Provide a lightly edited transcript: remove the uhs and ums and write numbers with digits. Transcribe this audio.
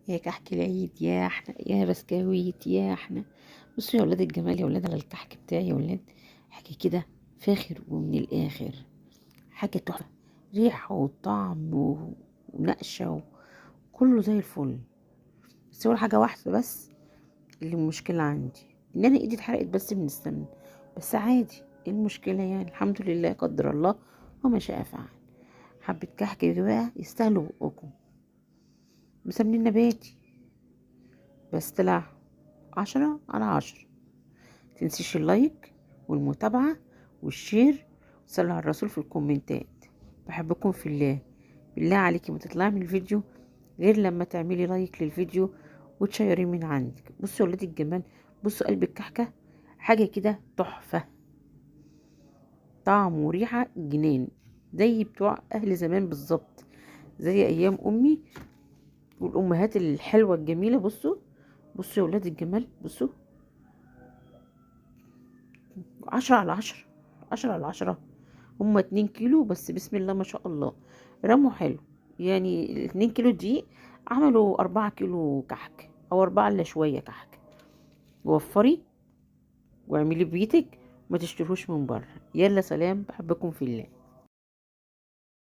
يا كحك العيد يا احنا يا بسكويت يا احنا. بصوا يا ولاد الجمال، يا ولاد على الكحك بتاعي يا ولاد. حاجه كده فاخر ومن الاخر، حاجه تحفه، ريحه وطعم ونقشه وكله زي الفل. بس هو حاجه واحده بس اللي المشكله عندي، ان انا ايدي اتحرقت بس من السمن. بس عادي، ايه المشكله يعني؟ الحمد لله، قدر الله وما شاء فعل. حبه كحك بقى يستاهلوا بقكم، مسمين نباتي، بس طلع 10/10. تنسيش اللايك والمتابعة والشير، وصلوا على الرسول في الكومنتات. بحبكم في الله. بالله عليكي ما تطلعي من الفيديو غير لما تعملي لايك للفيديو وتشيريه من عندك. بصوا يا ولاد الجمال، بصوا قلب الكحكة، حاجة كده تحفة، طعم وريحة جنان، زي بتوع أهل زمان بالظبط، زي أيام أمي والأمهات الحلوة الجميلة. بصوا بصوا يا ولاد الجمال، بصوا 10/10، 10/10. هما 2 كيلو بس، بسم الله ما شاء الله، رموا حلو. يعني ال2 كيلو دي عملوا 4 كيلو كحك، او 4 الا شوية كحك. وفري واعملي بيتك، ما تشتروش من بره. يلا سلام، بحبكم في الله.